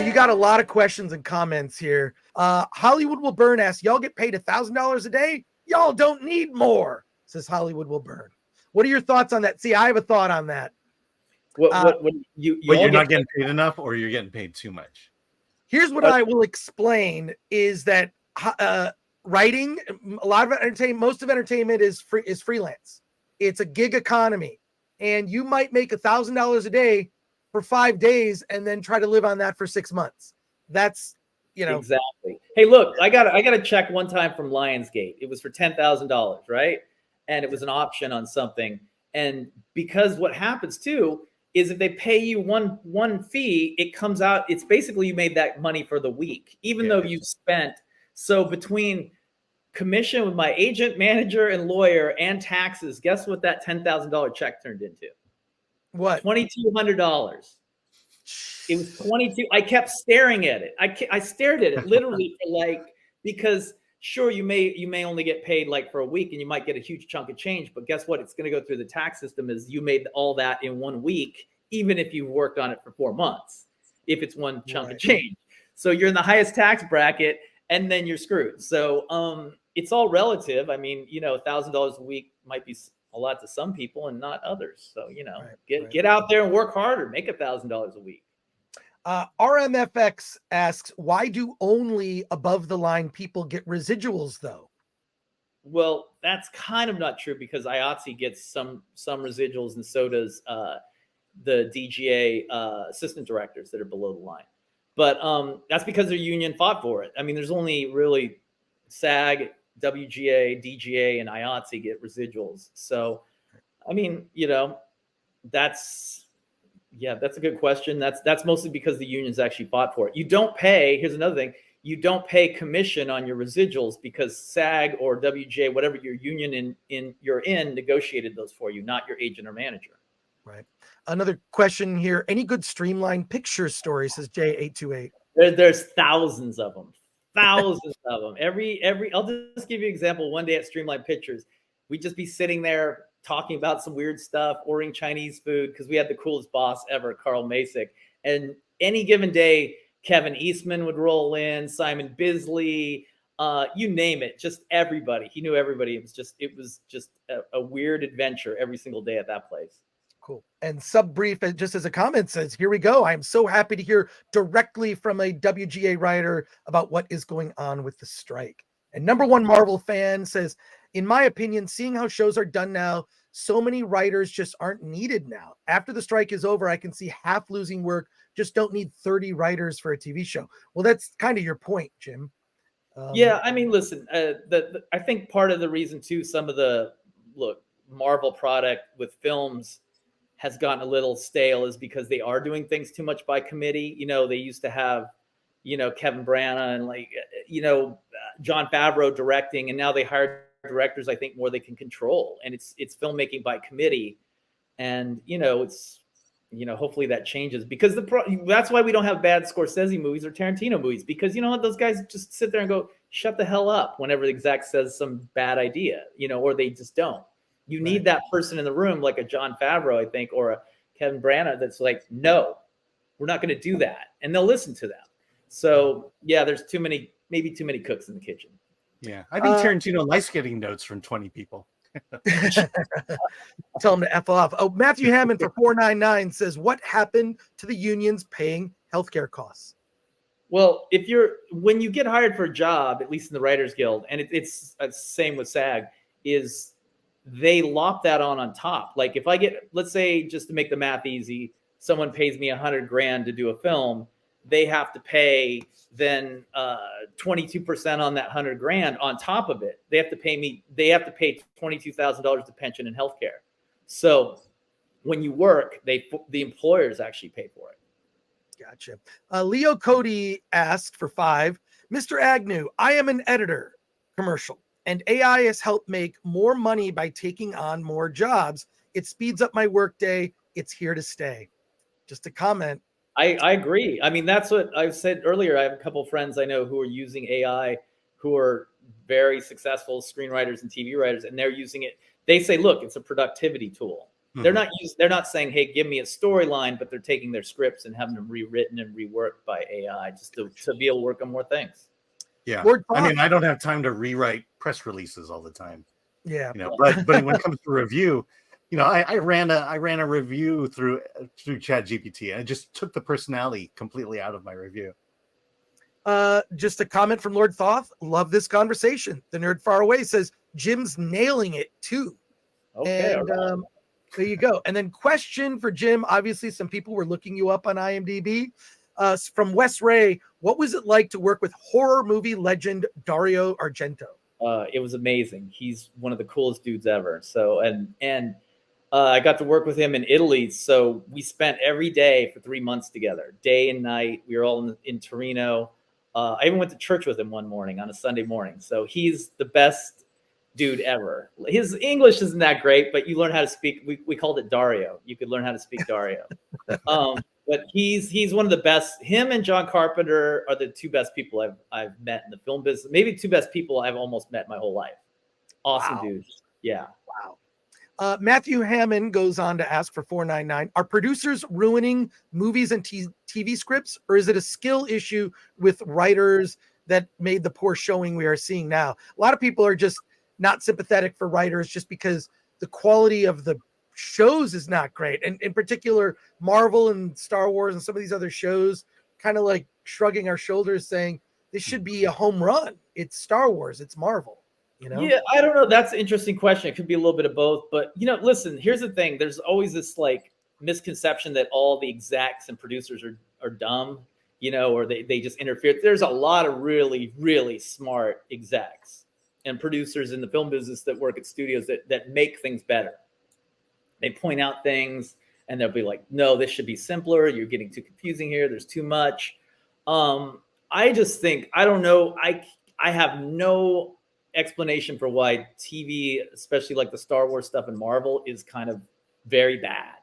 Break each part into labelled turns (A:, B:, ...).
A: Well, you got a lot of questions and comments here. Hollywood Will Burn asks, y'all get paid $1,000 a day? Y'all don't need more, says Hollywood Will Burn. What are your thoughts on that? See, I have a thought on that.
B: What you're not getting paid enough, or you're getting paid too much?
A: Here's what I will explain is that writing, a lot of entertainment, most of entertainment is freelance. It's a gig economy. And you might make $1,000 a day for 5 days and then try to live on that for 6 months. That's,
C: Exactly. Hey, look, I got a check one time from Lionsgate. It was for $10,000, right? And it was an option on something. And because what happens too is if they pay you one fee, it comes out, it's basically you made that money for the week, even though you spent. So between commission with my agent, manager, and lawyer and taxes, guess what that $10,000 check turned into?
A: What?
C: $2,200. It was 22. I kept staring at it. I stared at it literally for because sure, you may only get paid like for a week and you might get a huge chunk of change, but guess what? It's going to go through the tax system as you made all that in 1 week, even if you worked on it for 4 months, if it's one chunk of change. So you're in the highest tax bracket and then you're screwed. So it's all relative. I mean, $1,000 a week might be a lot to some people and not others. So, get out there and work harder, make $1,000 a week.
A: RMFX asks, why do only above the line people get residuals though?
C: Well, that's kind of not true because IATSE gets some residuals and so does the DGA assistant directors that are below the line. But that's because their union fought for it. I mean, there's only really SAG, WGA, DGA, and IATSE get residuals. So, I mean, that's a good question. That's mostly because the unions actually fought for it. You don't pay. Here's another thing. You don't pay commission on your residuals because SAG or WGA, whatever your union you're in, negotiated those for you, not your agent or manager.
A: Right. Another question here. Any good streamlined picture stories, says J828.
C: There's thousands of them. Thousands of them. Every I'll just give you an example. One day at Streamline Pictures, we'd just be sitting there talking about some weird stuff, ordering Chinese food because we had the coolest boss ever, Carl Masick. And any given day, Kevin Eastman would roll in, Simon Bisley, you name it, just everybody. He knew everybody. It was just a weird adventure every single day at that place.
A: Cool. And Subbrief, just as a comment, says, here we go. I'm so happy to hear directly from a WGA writer about what is going on with the strike. And number one Marvel fan says, in my opinion, seeing how shows are done now, so many writers just aren't needed now. After the strike is over, I can see half losing work. Just don't need 30 writers for a TV show. Well, that's kind of your point, Jim.
C: Yeah, I mean, listen, I think part of the reason too, some of the Marvel product with films has gotten a little stale is because they are doing things too much by committee. They used to have, Kevin Branagh and Jon Favreau directing, and now they hire directors, I think, more they can control. And it's filmmaking by committee. And, it's, hopefully that changes because that's why we don't have bad Scorsese movies or Tarantino movies, because those guys just sit there and go, shut the hell up whenever the exec says some bad idea, or they just don't. You need that person in the room, like a Jon Favreau, I think, or a Kevin Branagh, that's like, no, we're not going to do that. And they'll listen to them. So, yeah, there's maybe too many cooks in the kitchen.
B: Yeah, I think Tarantino likes getting notes from 20 people.
A: Tell them to F off. Oh, Matthew Hammond for 499 says, what happened to the unions paying healthcare costs?
C: Well, when you get hired for a job, at least in the Writers Guild, and it's the same with SAG, is they lop that on top. Like if I get, let's say, just to make the math easy, someone pays me $100,000 to do a film, they have to pay then 22% on that $100,000 on top of it. They have to pay $22,000 to pension and healthcare. So when you work, the employers actually pay for it.
A: Gotcha. Leo Cody asked for 5. Mr. Agnew, I am an editor, commercial, and AI has helped make more money by taking on more jobs. It speeds up my workday. It's here to stay. Just a comment.
C: I agree. I mean, that's what I said earlier. I have a couple of friends I know who are using AI, who are very successful screenwriters and TV writers, and they're using it. They say, look, it's a productivity tool. They're not saying, hey, give me a storyline, but they're taking their scripts and having them rewritten and reworked by AI just to be able to work on more things.
B: Yeah. I mean, I don't have time to rewrite press releases all the time.
A: Yeah.
B: But when it comes to review, I ran a review through ChatGPT, and it just took the personality completely out of my review.
A: Just a comment from Lord Thoth. Love this conversation. The Nerd Far Away says Jim's nailing it too.
C: Okay.
A: And there you go. And then question for Jim. Obviously, some people were looking you up on IMDb. From Wes Ray, what was it like to work with horror movie legend Dario Argento?
C: It was amazing. He's one of the coolest dudes ever. So and I got to work with him in Italy. So we spent every day for 3 months together, day and night. We were all in Torino. I even went to church with him one morning on a Sunday morning. So he's the best dude ever. His English isn't that great, but you learn how to speak. We called it Dario. You could learn how to speak Dario. But he's one of the best. Him and John Carpenter are the two best people I've met in the film business. Maybe two best people I've almost met my whole life. Awesome dudes. Yeah.
A: Wow. Matthew Hammond goes on to ask for $4.99. Are producers ruining movies and TV scripts, or is it a skill issue with writers that made the poor showing we are seeing now? A lot of people are just not sympathetic for writers just because the quality of the shows is not great. And in particular, Marvel and Star Wars and some of these other shows kind of like shrugging our shoulders saying this should be a home run. It's Star Wars. It's Marvel.
C: Yeah, I don't know. That's an interesting question. It could be a little bit of both. But, listen, here's the thing. There's always this like misconception that all the execs and producers are dumb, or they just interfere. There's a lot of really, really smart execs and producers in the film business that work at studios that make things better. They point out things and they'll be like, no, this should be simpler. You're getting too confusing here. There's too much. I just think, I don't know. I have no explanation for why TV, especially like the Star Wars stuff and Marvel, is kind of very bad.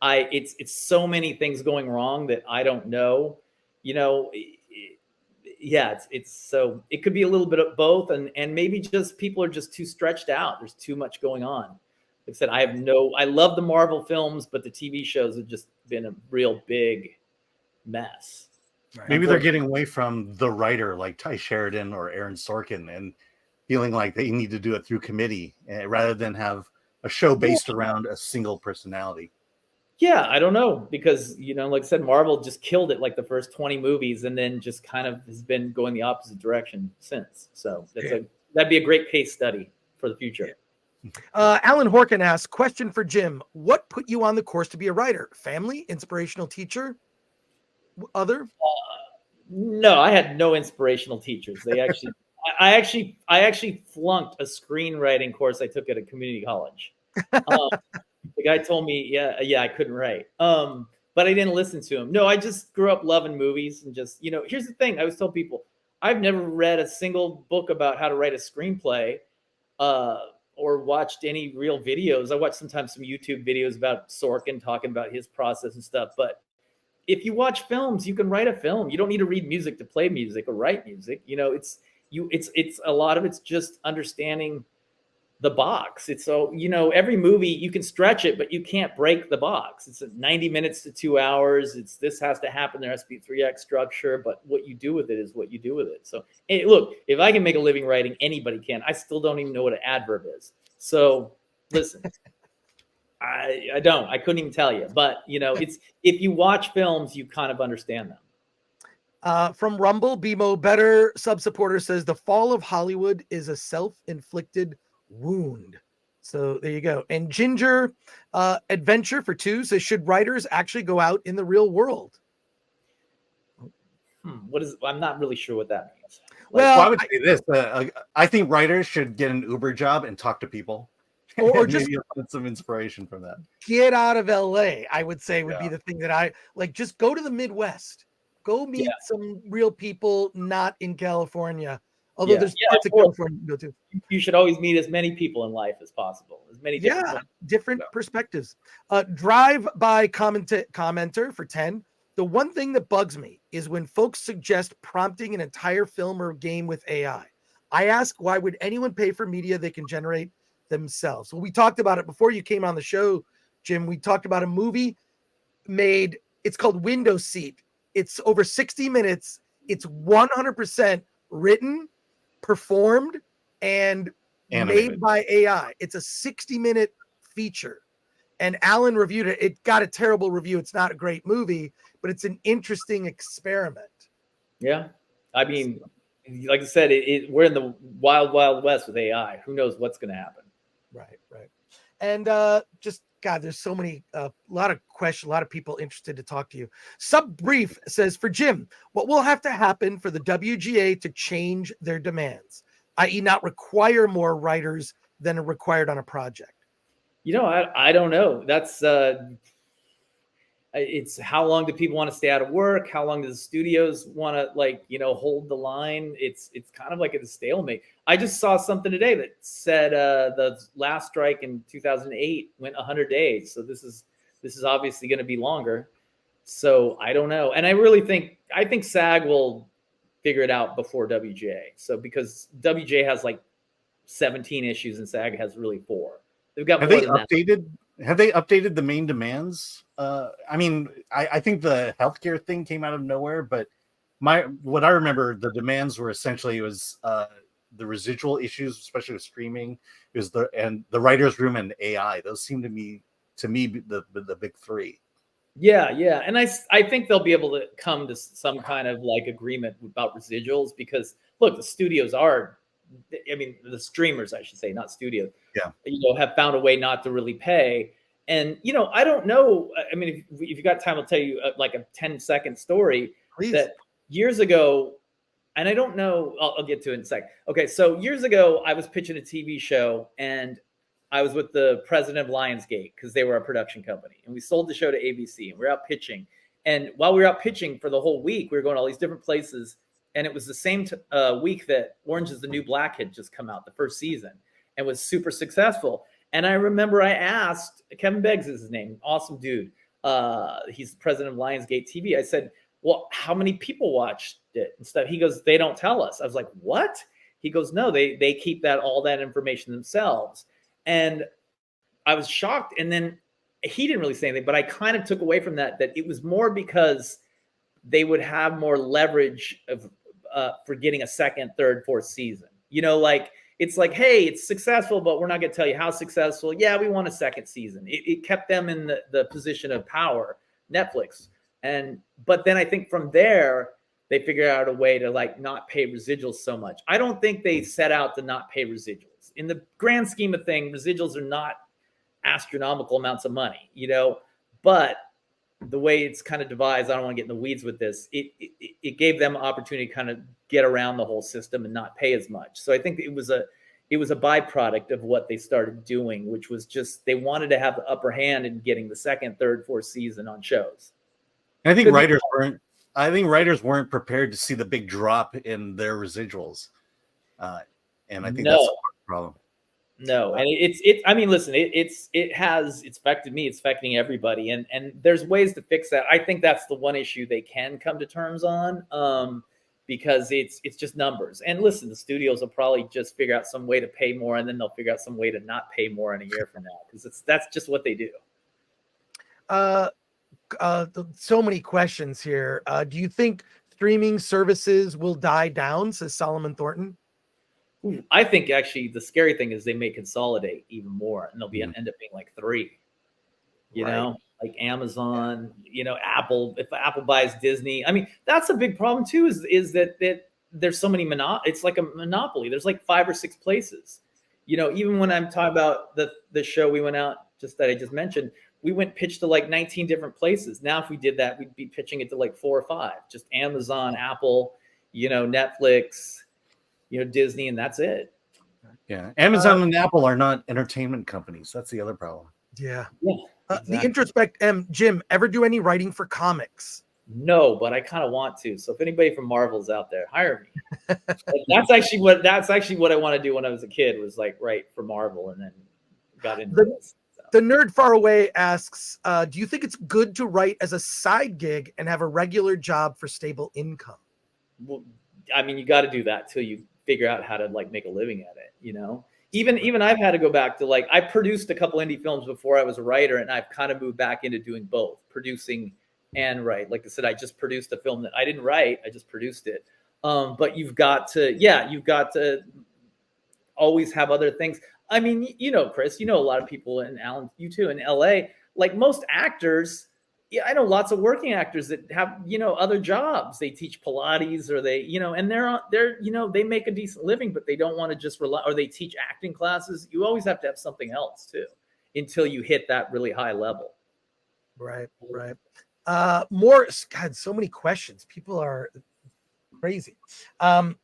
C: It's so many things going wrong that I don't know. It's so it could be a little bit of both, and maybe just people are just too stretched out. There's too much going on. Like I said, I love the Marvel films, but the TV shows have just been a real big mess.
B: Right. Maybe they're getting away from the writer like Ty Sheridan or Aaron Sorkin and feeling like they need to do it through committee rather than have a show based around a single personality.
C: Yeah, I don't know, because, like I said, Marvel just killed it like the first 20 movies and then just kind of has been going the opposite direction since. So that'd be a great case study for the future.
A: Alan Horkin asks, question for Jim. What put you on the course to be a writer? Family, inspirational teacher, other?
C: No, I had no inspirational teachers. They actually, I actually flunked a screenwriting course I took at a community college. The guy told me, yeah, I couldn't write. But I didn't listen to him. No, I just grew up loving movies and just, here's the thing. I always tell people, I've never read a single book about how to write a screenplay, or watched any real videos. I watch sometimes some YouTube videos about Sorkin talking about his process and stuff. But if you watch films, you can write a film. You don't need to read music to play music or write music. It's a lot of it's just understanding the box. It's so, every movie you can stretch it, but you can't break the box. It's 90 minutes to 2 hours. This has to happen. There has to be 3x structure, but what you do with it is what you do with it. So, hey, look, if I can make a living writing, anybody can. I still don't even know what an adverb is. So listen, I couldn't even tell you, but it's, if you watch films, you kind of understand them.
A: From Rumble, BMO Better sub-supporter says the fall of Hollywood is a self-inflicted wound. So there you go. And Ginger Adventure for 2 says, should writers actually go out in the real world?
C: I'm not really sure what that means.
B: Well, I would say this. I think writers should get an Uber job and talk to people.
A: Or just
B: maybe find some inspiration from that.
A: Get out of LA, I would say would be the thing that I like. Just go to the Midwest. Go meet some real people not in California. Although there's parts of California you can go to.
C: You should always meet as many people in life as possible. As many
A: different perspectives. Drive-by commenter for 10. The one thing that bugs me is when folks suggest prompting an entire film or game with AI. I ask, why would anyone pay for media they can generate themselves? Well, we talked about it before you came on the show, Jim, we talked about a movie made. It's called Window Seat. It's over 60 minutes. It's 100% written, performed, and
B: Animated.
A: made by AI. It's a 60-minute feature. And Alan reviewed it. It got a terrible review. It's not a great movie, but it's an interesting experiment.
C: Yeah. I mean, like I said, we're in the wild, wild west with AI. Who knows what's going to happen?
A: Right. And just, God, there's so many, a lot of questions, a lot of people interested to talk to you. Sub Brief says, for Jim, what will have to happen for the WGA to change their demands, i.e. not require more writers than are required on a project?
C: I don't know. That's it's how long do people want to stay out of work? How long do the studios want to hold the line? It's kind of like a stalemate. I just saw something today that said the last strike in 2008 went 100 days. So this is obviously going to be longer. So I don't know. And I think SAG will figure it out before WGA. So because WGA has like 17 issues and SAG has really 4. They've got
B: Have
C: more
B: they
C: than
B: updated? Have they updated the main demands? I mean, I think the healthcare thing came out of nowhere, but what I remember, the demands were essentially the residual issues, especially with streaming, is the writer's room and AI. Those seem to me the big 3.
C: Yeah, and I think they'll be able to come to some kind of like agreement about residuals because look, the studios are, I mean, the streamers, I should say, not studios.
B: Yeah,
C: have found a way not to really pay. And I don't know. I mean, if you got time, I'll tell you like a 10-second story.
A: Please.
C: That years ago, and I don't know. I'll get to it in a sec. Okay, so years ago, I was pitching a TV show, and I was with the president of Lionsgate because they were a production company, and we sold the show to ABC, and we were out pitching. And while we were out pitching for the whole week, we were going to all these different places. And it was the same week that Orange is the New Black had just come out, the first season, and was super successful. And I remember I asked, Kevin Beggs is his name, awesome dude. He's the president of Lionsgate TV. I said, well, how many people watched it and stuff? He goes, they don't tell us. I was like, what? He goes, no, they keep all that information themselves. And I was shocked. And then he didn't really say anything, but I kind of took away from that it was more because they would have more leverage for getting a second, third, fourth season. It's like, hey, it's successful, but we're not going to tell you how successful. Yeah, we want a second season. It kept them in the position of power, Netflix. But then I think from there, they figured out a way to not pay residuals so much. I don't think they set out to not pay residuals. In the grand scheme of things, residuals are not astronomical amounts of money, but the way it's kind of devised, I don't want to get in the weeds with this. It gave them an opportunity to kind of get around the whole system and not pay as much. So I think it was a byproduct of what they started doing, which was just they wanted to have the upper hand in getting the second, third, fourth season on shows.
B: I think writers weren't prepared to see the big drop in their residuals, and I think that's the problem.
C: No, and I mean, listen, it's affected me. It's affecting everybody, and there's ways to fix that. I think that's the one issue they can come to terms on, because it's just numbers. And listen, the studios will probably just figure out some way to pay more, and then they'll figure out some way to not pay more in a year from now, because that's just what they do.
A: So many questions here. Do you think streaming services will die down, says Solomon Thornton?
C: I think actually the scary thing is they may consolidate even more, and they'll end up being like 3. You know, like Amazon. Apple. If Apple buys Disney, I mean that's a big problem too. Is that there's so many it's like a monopoly. There's like 5 or 6 places. Even when I'm talking about the show we went out that I just mentioned, we went pitched to like 19 different places. Now if we did that, we'd be pitching it to like 4 or 5. Just Amazon, Apple, Netflix. Disney, and that's it.
B: Yeah, Amazon and Apple are not entertainment companies. That's the other problem.
A: Yeah.
C: Exactly.
A: The Introspect Jim, ever do any writing for comics?
C: No, but I kind of want to. So if anybody from Marvel's out there, hire me. That's actually what I want to do when I was a kid, was like write for Marvel, and then got into this. So.
A: The Nerd Far Away asks, do you think it's good to write as a side gig and have a regular job for stable income? Well,
C: I mean, you got to do that till you figure out how to make a living at it. Even I've had to go back to, like, I produced a couple indie films before I was a writer, and I've kind of moved back into doing both, producing and write. Like I said, I just produced a film that I didn't write, I just produced it. But you've got to always have other things. I mean, Chris, a lot of people, and Alan, you too, in LA, like most actors. Yeah, I know lots of working actors that have, other jobs. They teach Pilates, or they, and they're, they make a decent living, but they don't want to just rely, or they teach acting classes. You always have to have something else too, until you hit that really high level.
A: Right. More, God, so many questions. People are crazy. The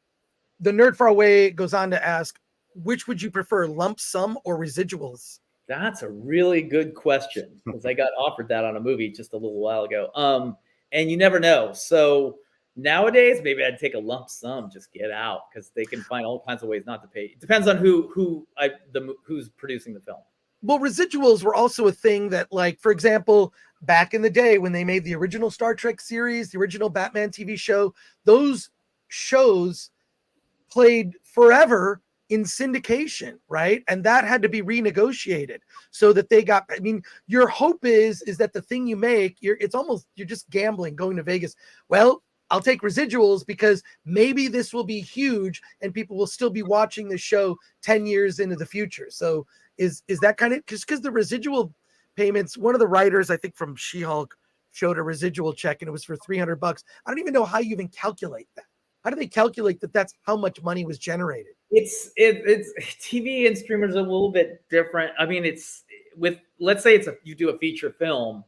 A: Nerd Far Away goes on to ask, which would you prefer, lump sum or residuals?
C: That's a really good question, because I got offered that on a movie just a little while ago. And you never know. So nowadays, maybe I'd take a lump sum, just get out, because they can find all kinds of ways not to pay. It depends on who's producing the film.
A: Well, residuals were also a thing that, like, for example, back in the day when they made the original Star Trek series, the original Batman TV show, those shows played forever in syndication, right? And that had to be renegotiated so that they got, I mean, your hope is that the thing you make, you're just gambling, going to Vegas. Well, I'll take residuals because maybe this will be huge and people will still be watching the show 10 years into the future. So is that kind of, because the residual payments, one of the writers, I think from She-Hulk, showed a residual check and it was for $300. I don't even know how you even calculate that. How do they calculate that that's how much money was generated?
C: It's TV and streamers are a little bit different. I mean, let's say you do a feature film,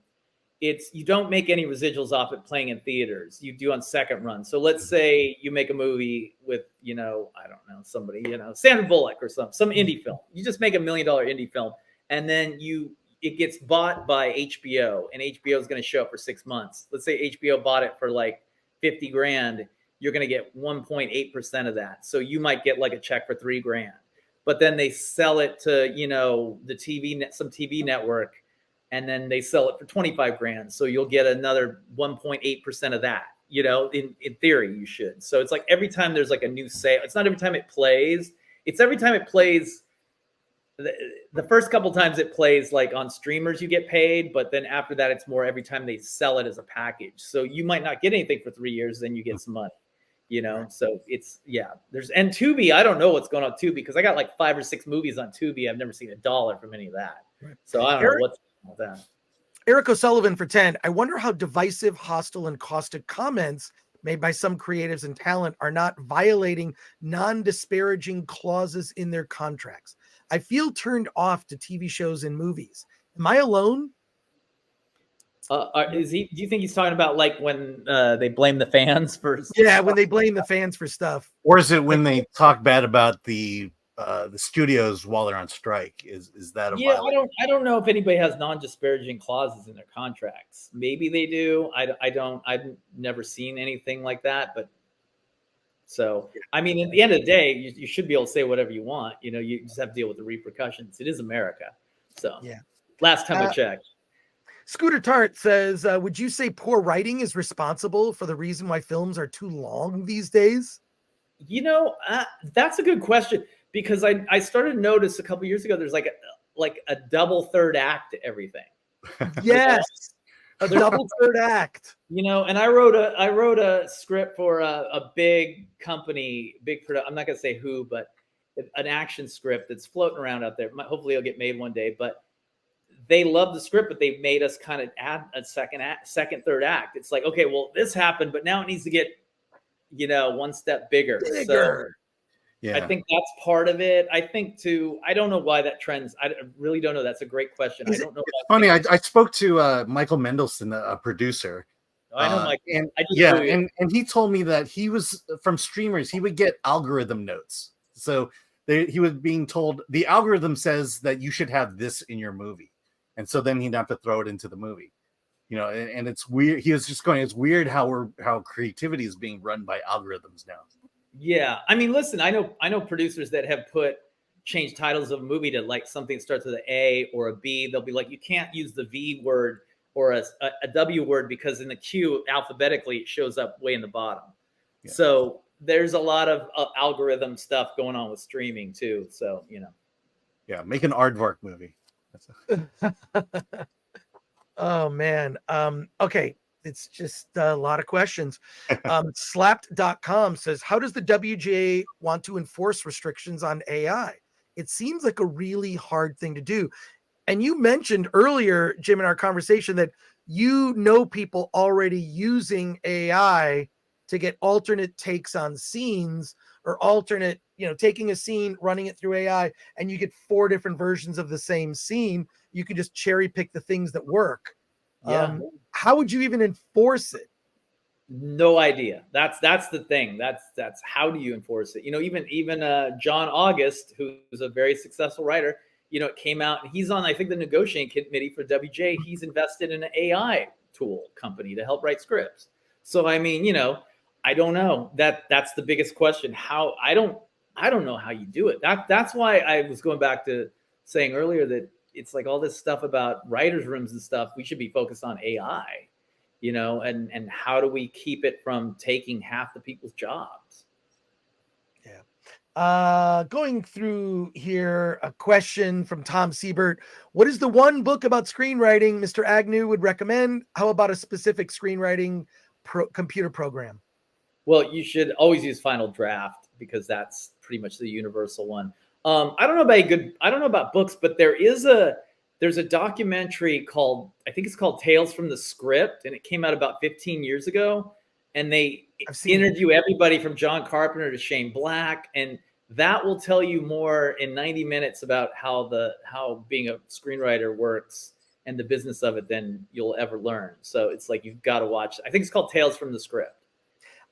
C: you don't make any residuals off it playing in theaters. You do on second run. So let's say you make a movie with, I don't know, somebody, Sandra Bullock or some indie film. You just make $1 million indie film, and then it gets bought by HBO, and HBO is going to show up for 6 months. Let's say HBO bought it for like $50,000. You're going to get 1.8% of that. So you might get like a check for $3,000, but then they sell it to, some TV network, and then they sell it for $25,000. So you'll get another 1.8% of that, in theory you should. So it's like every time there's like a new sale, it's not every time it plays, it's every time it plays. The first couple times it plays, like on streamers, you get paid, but then after that, it's more every time they sell it as a package. So you might not get anything for 3 years, then you get some money. So it's, and Tubi, I don't know what's going on Tubi, because I got like 5 or 6 movies on Tubi. I've never seen $1 from any of that. Right. So I don't know what's going on with that.
A: Eric O'Sullivan for 10. I wonder how divisive, hostile, and caustic comments made by some creatives and talent are not violating non-disparaging clauses in their contracts. I feel turned off to TV shows and movies. Am I alone?
C: Do you think he's talking about like when they blame the fans for?
A: Yeah, when they blame the fans for stuff.
B: Or is it when they talk bad about the studios while they're on strike? Is that a violation?
C: I don't know if anybody has non-disparaging clauses in their contracts. Maybe they do. I don't. I've never seen anything like that. But so I mean, at the end of the day, you should be able to say whatever you want. You just have to deal with the repercussions. It is America. So yeah. Last time I checked.
A: Scooter Tart says, would you say poor writing is responsible for the reason why films are too long these days?
C: That's a good question, because I started to notice a couple years ago there's like a double third act to everything.
A: Yes, a double third act.
C: And I wrote a script for a big company, I'm not going to say who, but an action script that's floating around out there. Hopefully it'll get made one day, but they love the script, but they made us kind of add a second, third act. It's like, okay, well, this happened, but now it needs to get, one step bigger. So yeah. I think that's part of it. I think too, I don't know why that trends. I really don't know. That's a great question. I don't know.
B: It's funny. I spoke to Michael Mendelsohn, a producer.
C: I know Mike.
B: And he told me that he was from streamers. He would get algorithm notes. So he was being told the algorithm says that you should have this in your movie. And so then he'd have to throw it into the movie, and it's weird. He was just going, it's weird how creativity is being run by algorithms now.
C: Yeah. I mean, listen, I know producers that have changed titles of a movie to like something that starts with an A or a B. They'll be like, you can't use the V word or a W word because in the queue alphabetically, it shows up way in the bottom. Yeah. So there's a lot of algorithm stuff going on with streaming too. So,
B: Yeah, make an Aardvark movie.
A: Oh man. Okay. It's just a lot of questions. Slapped.com says, how does the WGA want to enforce restrictions on AI? It seems like a really hard thing to do. And you mentioned earlier, Jim, in our conversation that you know people already using AI to get alternate takes on scenes, or alternate, taking a scene, running it through AI, and you get 4 different versions of the same scene. You can just cherry pick the things that work.
C: Yeah.
A: How would you even enforce it?
C: No idea. That's the thing. That's how do you enforce it? Even John August, who's a very successful writer, it came out, and he's on, I think, the negotiating committee for WGA. He's invested in an AI tool company to help write scripts. So I mean, I don't know. That's the biggest question. How I don't know how you do it. That's why I was going back to saying earlier that it's like all this stuff about writers' rooms and stuff. We should be focused on AI. And how do we keep it from taking half the people's jobs?
A: Yeah. Going through here, a question from Tom Siebert. What is the one book about screenwriting Mr. Agnew would recommend? How about a specific screenwriting computer program?
C: Well, you should always use Final Draft, because that's pretty much the universal one. I don't know about books, but there's a documentary called, I think it's called Tales from the Script, and it came out about 15 years ago. And they interview everybody from John Carpenter to Shane Black, and that will tell you more in 90 minutes about how being a screenwriter works and the business of it than you'll ever learn. So it's like, you've got to watch. I think it's called Tales from the Script.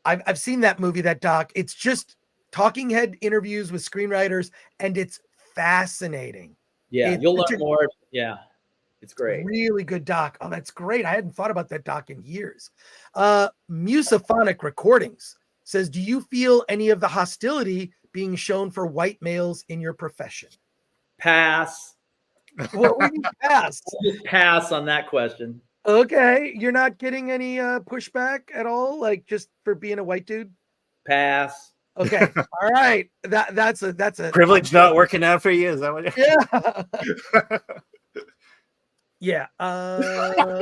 A: I've seen that movie, that doc. It's just talking head interviews with screenwriters, and it's fascinating.
C: Yeah, you'll learn more. Yeah, it's great.
A: Really good doc. Oh, that's great. I hadn't thought about that doc in years. Musaphonic Recordings says, do you feel any of the hostility being shown for white males in your profession?
C: Pass.
A: What would you pass?
C: Just pass on that question.
A: Okay, you're not getting any pushback at all, like just for being a white dude?
C: Pass.
A: Okay, all right. That's a
B: privilege not working out for you. Is that what?
A: Yeah. Yeah.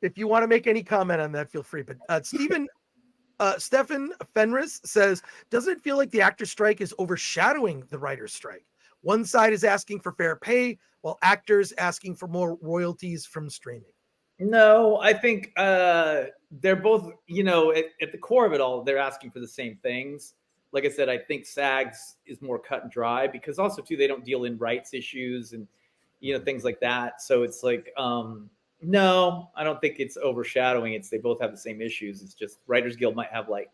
A: If you want to make any comment on that, feel free. But Stefan Fenris says, doesn't it feel like the actor strike is overshadowing the writer's strike? One side is asking for fair pay, while actors asking for more royalties from streaming.
C: No, I think they're both, at the core of it all, they're asking for the same things. Like I said, I think SAGs is more cut and dry, because also too, they don't deal in rights issues and, things like that. So it's like, no, I don't think it's overshadowing. They both have the same issues. It's just Writers Guild might have, like,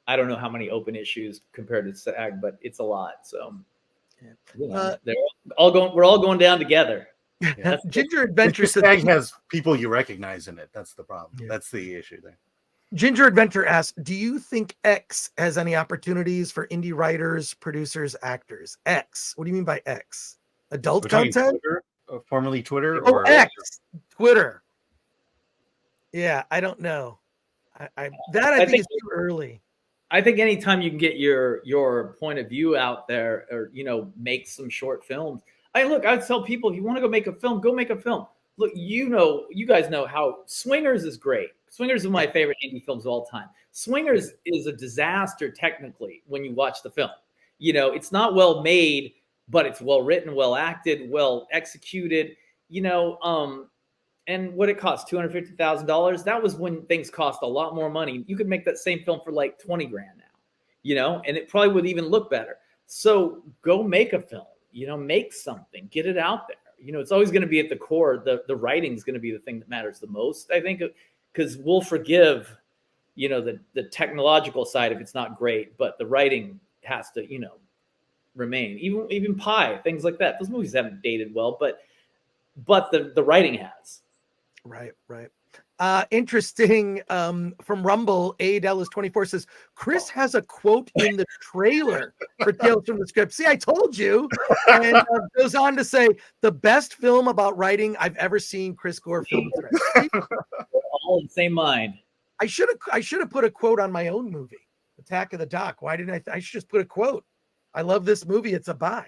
C: I don't know how many open issues compared to SAG, but it's a lot. So we're all going down together.
A: Yeah. Ginger Adventure
B: SAG has people you recognize in it. That's the problem. Yeah. That's the issue there.
A: Ginger Adventure asks, do you think X has any opportunities for indie writers, producers, actors? X. What do you mean by X? Adult content?
B: Twitter, formerly Twitter?
A: Oh, or X. Twitter. Yeah, I don't know. I think it's too early.
C: I think anytime you can get your point of view out there, or make some short films. I tell people, if you want to go make a film, go make a film. Look, you guys know how Swingers is great. Swingers is my favorite indie films of all time. Swingers is a disaster technically when you watch the film. It's not well made, but it's well written, well acted, well executed. And what it cost, $250,000. That was when things cost a lot more money. You could make that same film for like $20,000 now, and it probably would even look better. So go make a film, make something, get it out there. It's always going to be at the core. The writing is going to be the thing that matters the most, I think, because we'll forgive, the technological side if it's not great, but the writing has to, remain. Even Pi, things like that. Those movies haven't dated well, but the writing has.
A: Right. Interesting. From Rumble, Dallas24 says, Chris has a quote in the trailer for Tales from the Script. See, I told you. And goes on to say, the best film about writing I've ever seen Chris Gore film.
C: All in the same mind.
A: I should have put a quote on my own movie, Attack of the Dock. Why didn't I should just put a quote. I love this movie. It's a buy.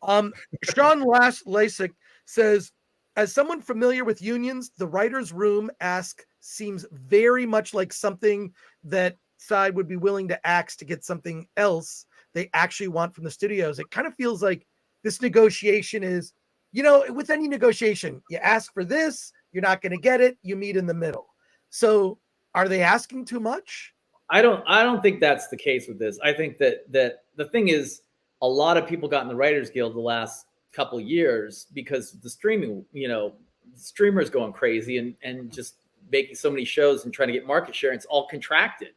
A: Sean Lasik says, as someone familiar with unions, the writer's room ask seems very much like something that side would be willing to ask to get something else they actually want from the studios. It kind of feels like this negotiation is, with any negotiation, you ask for this, you're not going to get it, you meet in the middle. So are they asking too much?
C: I don't think that's the case with this. I think that the thing is, a lot of people got in the Writers Guild the last couple of years because the streaming, streamers going crazy and just making so many shows and trying to get market share. And it's all contracted.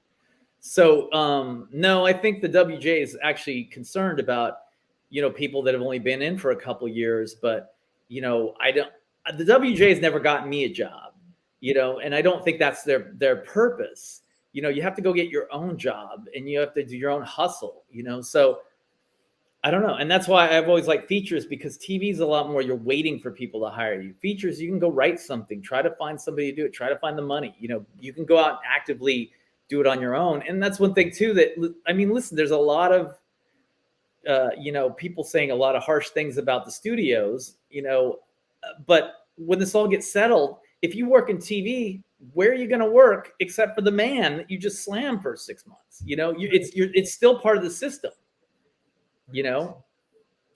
C: So no, I think the WGA is actually concerned about, people that have only been in for a couple of years. But, the WGA has never gotten me a job, and I don't think that's their purpose. You have to go get your own job and you have to do your own hustle, so I don't know. And that's why I've always liked features, because TV is a lot more, you're waiting for people to hire you. Features, you can go write something, try to find somebody to do it, try to find the money. You can go out and actively do it on your own. And that's one thing too, listen, there's a lot of, people saying a lot of harsh things about the studios, but when this all gets settled, if you work in TV, where are you going to work except for the man that you just slammed for 6 months? It's still part of the system.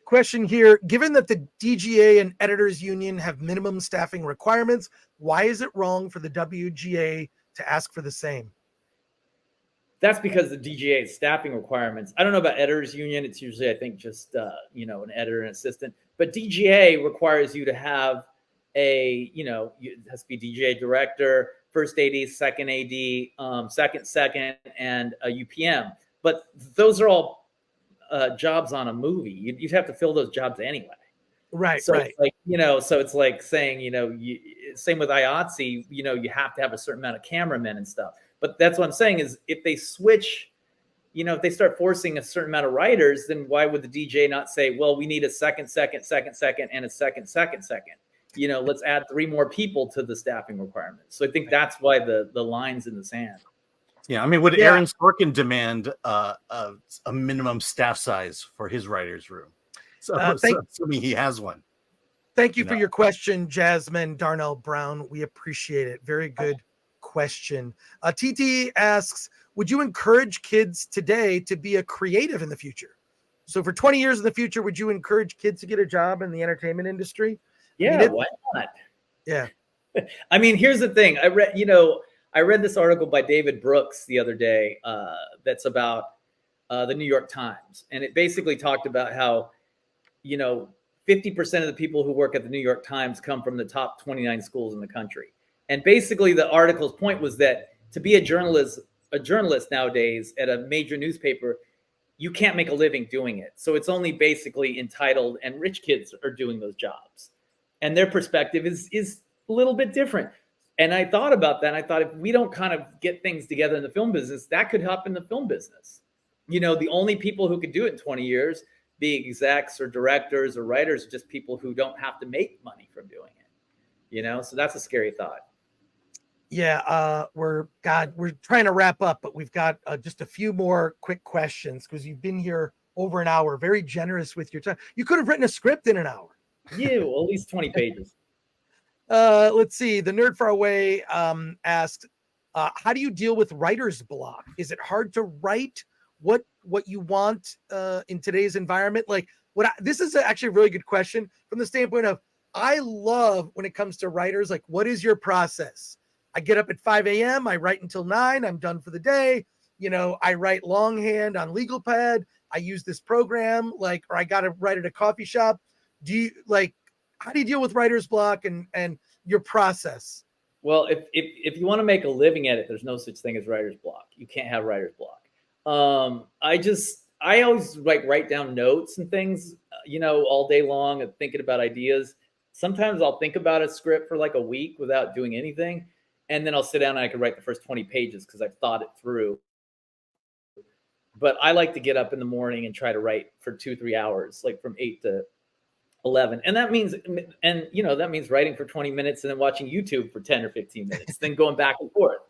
A: Question here, given that the DGA and editors union have minimum staffing requirements, why is it wrong for the WGA to ask for the same?
C: That's because the DGA staffing requirements. I don't know about editors union. It's usually, I think, just an editor and assistant. But DGA requires you to have it has to be DGA director, first AD, second AD, second, and a UPM. But those are all jobs on a movie. You'd have to fill those jobs anyway.
A: Right.
C: So
A: right.
C: It's like, so it's like saying, same with IATSE, you have to have a certain amount of cameramen and stuff. But that's what I'm saying is if they switch, if they start forcing a certain amount of writers, then why would the DJ not say, well, we need a second, and a second. Let's add 3 more people to the staffing requirements. So I think that's why the line's in the sand.
B: Yeah, I mean, would Aaron Sorkin demand a minimum staff size for his writer's room? So assuming he has one.
A: Thank you for your question, Jasmine Darnell Brown. We appreciate it. Very good question. TT asks, would you encourage kids today to be a creative in the future? So for 20 years in the future, would you encourage kids to get a job in the entertainment industry?
C: Yeah, why not?
A: Yeah.
C: I mean, here's the thing. I read this article by David Brooks the other day that's about the New York Times. And it basically talked about how, 50% of the people who work at the New York Times come from the top 29 schools in the country. And basically the article's point was that to be a journalist nowadays at a major newspaper, you can't make a living doing it. So it's only basically entitled and rich kids are doing those jobs. And their perspective is a little bit different. And I thought about that. And I thought if we don't kind of get things together in the film business, that could help in the film business. The only people who could do it in 20 years, be execs or directors or writers, are just people who don't have to make money from doing it. So that's a scary thought.
A: Yeah, we're trying to wrap up, but we've got just a few more quick questions because you've been here over an hour, very generous with your time. You could have written a script in an hour.
C: Yeah, well, at least 20 pages.
A: Let's see. The Nerd Far Away asked, how do you deal with writer's block? Is it hard to write what you want in today's environment? Like this is actually a really good question from the standpoint of, I love when it comes to writers, like, what is your process? I get up at 5 a.m. I write until 9. I'm done for the day. I write longhand on Legal Pad. I use this program, or I got to write at a coffee shop. How do you deal with writer's block and your process?
C: Well, if you want to make a living at it, there's no such thing as writer's block. You can't have writer's block. I always write down notes and things, all day long and thinking about ideas. Sometimes I'll think about a script for like a week without doing anything. And then I'll sit down and I can write the first 20 pages because I've thought it through. But I like to get up in the morning and try to write for 2-3 hours, like from 8 to 11. And that means writing for 20 minutes and then watching YouTube for 10 or 15 minutes, then going back and forth,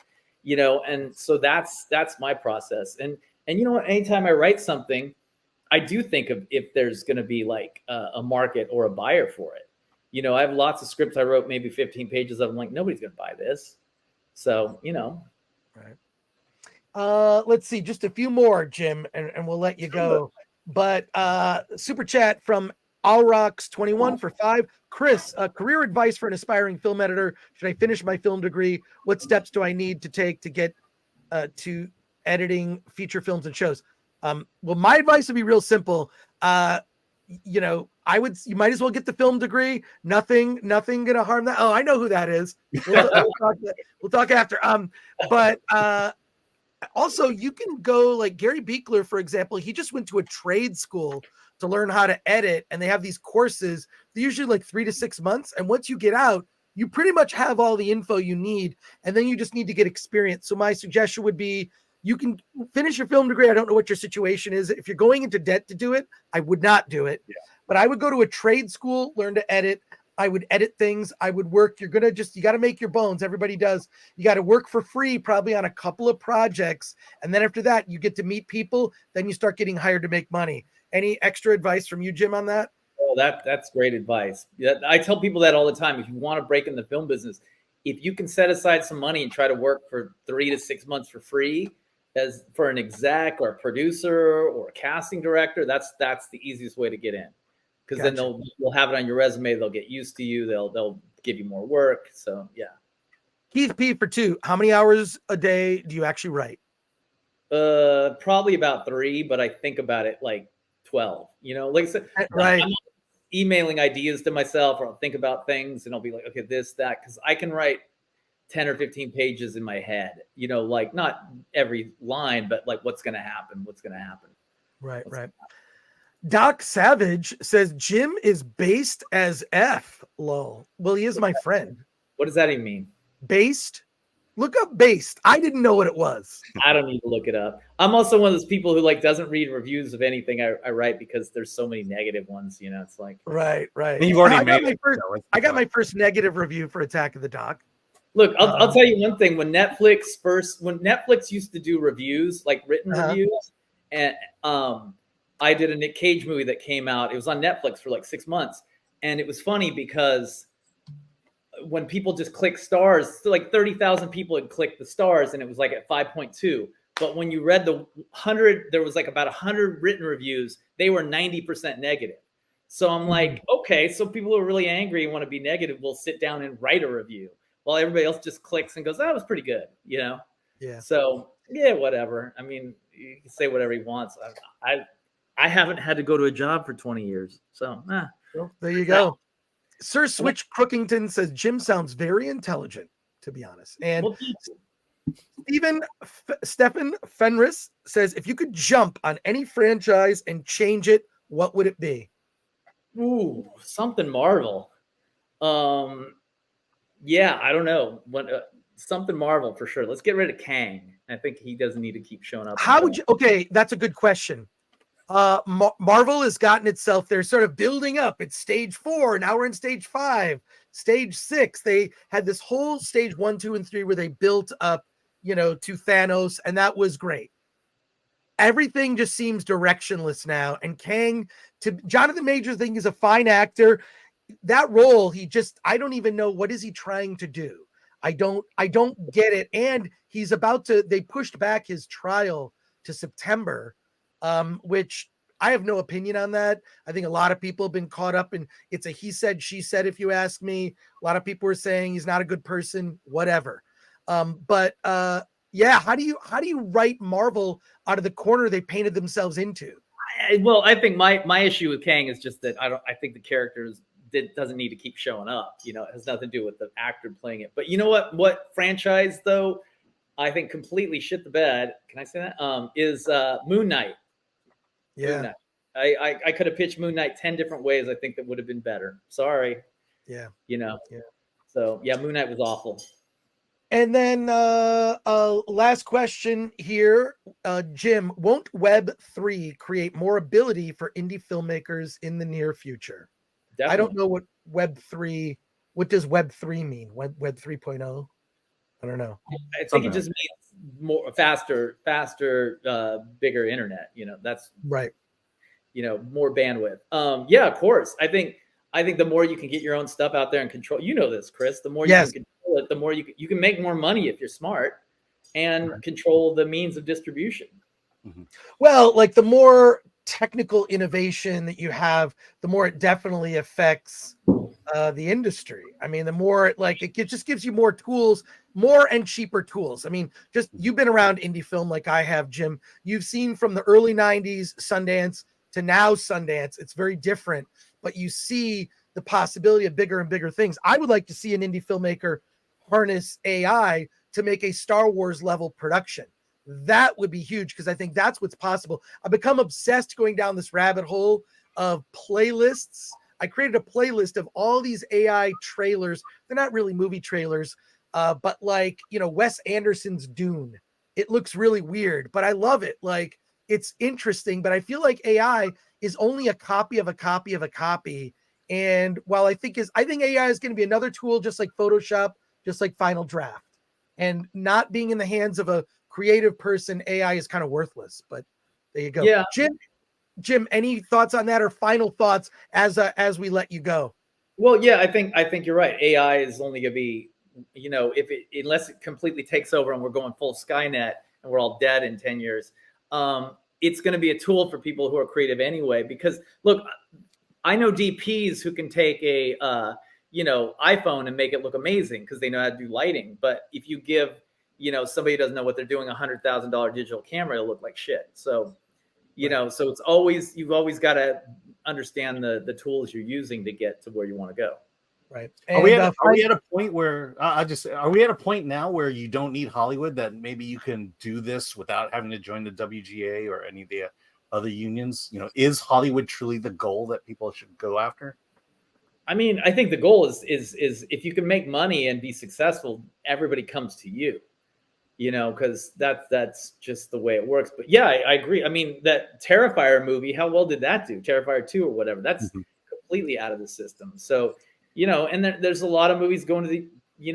C: and so that's my process. And anytime I write something, I do think of if there's going to be like a market or a buyer for it. You know, I have lots of scripts I wrote, maybe 15 pages of. I'm like, nobody's going to buy this. So, you know.
A: Right. Let's see, just a few more, Jim, and we'll let you go. But super chat from Alrox21 for 5. Chris, career advice for an aspiring film editor. Should I finish my film degree? What steps do I need to take to get to editing feature films and shows? Well, my advice would be real simple. You know, you might as well get the film degree. Nothing gonna harm that. Oh, I know who that is. We'll talk after. But also you can go like Gary Beekler, for example. He just went to a trade school to learn how to edit, and they have these courses. They're usually like 3 to 6 months, and once you get out, you pretty much have all the info you need, and then you just need to get experience. So my suggestion would be, you can finish your film degree. I don't know what your situation is. If you're going into debt to do it, I would not do it. Yeah. But I would go to a trade school, learn to edit. I would edit things. I would work. You got to make your bones. Everybody does. You got to work for free, probably on a couple of projects. And then after that, you get to meet people. Then you start getting hired to make money. Any extra advice from you, Jim, on that?
C: Oh, that's great advice. I tell people that all the time. If you want to break in the film business, if you can set aside some money and try to work for 3 to 6 months for free, as for an exec or a producer or a casting director, that's the easiest way to get in, because then they'll have it on your resume. They'll get used to you. They'll give you more work. So yeah.
A: Keith P for 2. How many hours a day do you actually write?
C: Probably about 3, but I think about it like 12. You know, like I said,
A: right.
C: I'm emailing ideas to myself, or I'll think about things and I'll be like, okay, this, that, because I can write 10 or 15 pages in my head, you know, like not every line, but like what's going to happen.
A: Right. Doc Savage says Jim is based as F. Lol. Well, he is my friend.
C: What does that even mean?
A: Based? Look up based. I didn't know what it was.
C: I don't need to look it up. I'm also one of those people who like doesn't read reviews of anything I write, because there's so many negative ones, you know. It's like
A: right.
B: And you've already
A: I got my first negative review for Attack of the Doc.
C: Look, I'll tell you one thing. When Netflix used to do reviews, like written reviews, and I did a Nick Cage movie that came out. It was on Netflix for like 6 months, and it was funny because when people just click stars, so like 30,000 people had clicked the stars, and it was like at 5.2. But when you read the 100, there was like about 100 written reviews. They were 90% negative. So I'm like, okay, so people who are really angry and want to be negative will sit down and write a review, while everybody else just clicks and goes, that was pretty good, you know?
A: Yeah.
C: So, yeah, whatever. I mean, you can say whatever he wants. I haven't had to go to a job for 20 years. So,
A: well, there you go. Sir Switch Crookington says Jim sounds very intelligent, to be honest. And Stephen Fenris says, if you could jump on any franchise and change it, what would it be?
C: Ooh, something Marvel. Yeah, I don't know. Something Marvel for sure. Let's get rid of Kang. I think he doesn't need to keep showing up.
A: How would you? Okay, that's a good question. Marvel has gotten itself, they're sort of building up. It's stage 4. Now we're in stage 5, stage 6. They had this whole stage 1, 2, and 3 where they built up, you know, to Thanos, and that was great. Everything just seems directionless now. And Kang, to Jonathan Majors, I think he's a fine actor. That role, I don't even know, what is he trying to do? I don't get it. And they pushed back his trial to September, which I have no opinion on that. I think a lot of people have been caught up in, it's a he said, she said, if you ask me. A lot of people are saying he's not a good person, whatever. Yeah, how do you write Marvel out of the corner they painted themselves into?
C: Well, I think my issue with Kang is just that I think the characters doesn't need to keep showing up. You know, it has nothing to do with the actor playing it. But you know what franchise though I think completely shit the bed, can I say that? Is Moon Knight.
A: Yeah.
C: Moon Knight. I could have pitched Moon Knight 10 different ways. I think that would have been better. Sorry.
A: Yeah.
C: You know.
A: Yeah.
C: So yeah, Moon Knight was awful.
A: And then last question here, Jim, won't Web3 create more ability for indie filmmakers in the near future? Definitely. I don't know what does Web3 mean? Web 3.0? I don't know.
C: I think it just means more faster, bigger internet. You know, that's
A: right.
C: more bandwidth. Yeah, of course. I think the more you can get your own stuff out there and control, this, Chris, the more you
A: Yes.
C: can control it, the more you can make more money if you're smart and control the means of distribution.
A: Well, like the more technical innovation that you have, the more it definitely affects the industry. I mean, the more it just gives you more tools, more and cheaper tools. I mean, just you've been around indie film like I have, Jim. You've seen from the early 90s Sundance to now Sundance. It's very different, but you see the possibility of bigger and bigger things. I would like to see an indie filmmaker harness AI to make a Star Wars level production. That would be huge because I think that's what's possible. I've become obsessed going down this rabbit hole of playlists. I created a playlist of all these AI trailers. They're not really movie trailers, but Wes Anderson's Dune. It looks really weird, but I love it. Like, it's interesting, but I feel like AI is only a copy of a copy of a copy. And while I think AI is going to be another tool, just like Photoshop, just like Final Draft, and not being in the hands of a creative person, AI is kind of worthless. But there you go.
C: Yeah.
A: Jim, any thoughts on that or final thoughts as we let you go?
C: Well, yeah, I think you're right. AI is only going to be, unless it completely takes over and we're going full Skynet and we're all dead in 10 years, it's going to be a tool for people who are creative anyway. Because look, I know DPs who can take a iPhone and make it look amazing because they know how to do lighting. But if you give somebody who doesn't know what they're doing $100,000 digital camera, it'll look like shit. So so it's always, you've always got to understand the tools you're using to get to where you want to go.
A: Right.
B: And, are we at a point where are we at a point now where you don't need Hollywood, that maybe you can do this without having to join the WGA or any of the other unions? Is Hollywood truly the goal that people should go after?
C: I mean, I think the goal is if you can make money and be successful, everybody comes to you. Because that's just the way it works. But yeah, I agree. I mean, that Terrifier movie, how well did that do? Terrifier 2 or whatever. That's completely out of the system. So, and there's a lot of movies going to the,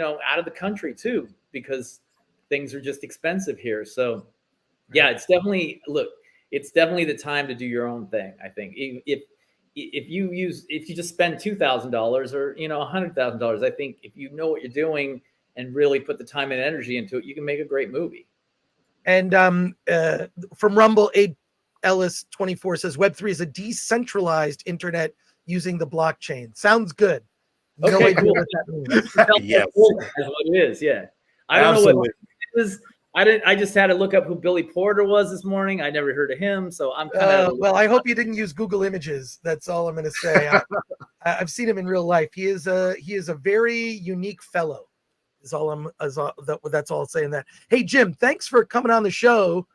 C: out of the country too, because things are just expensive here. So yeah, it's definitely the time to do your own thing. I think if you just spend $2,000 or, $100,000, I think if you know what you're doing and really put the time and energy into it, you can make a great movie.
A: And from Rumble, Abe Ellis 24 says Web3 is a decentralized internet using the blockchain. Sounds good. No idea
C: cool.
A: what that means.
C: Yes, that's what it is. Yeah, I don't know what it was. I just had to look up who Billy Porter was this morning. I never heard of him, so I'm kind of.
A: Well, I hope you didn't use Google Images. That's all I'm going to say. I've seen him in real life. He is a very unique fellow. That's all I'll say in that. Hey, Jim, thanks for coming on the show.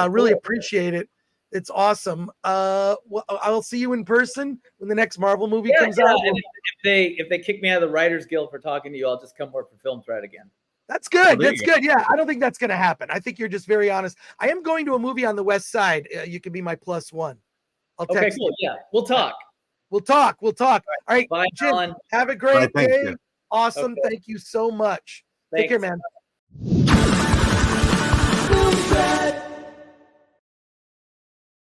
A: Really appreciate it. It's awesome. I'll see you in person when the next Marvel movie comes out.
C: And if they kick me out of the Writers Guild for talking to you, I'll just come work for Film Thread again.
A: That's good. That's good. Yeah, I don't think that's going to happen. I think you're just very honest. I am going to a movie on the West Side. You can be my +1. I'll text you.
C: Yeah, we'll talk.
A: We'll talk. All right,
C: bye,
A: Jim.
C: Alan.
A: Have a great day.
B: You.
A: Awesome. Okay. Thank you so much. Thanks. Take care, man.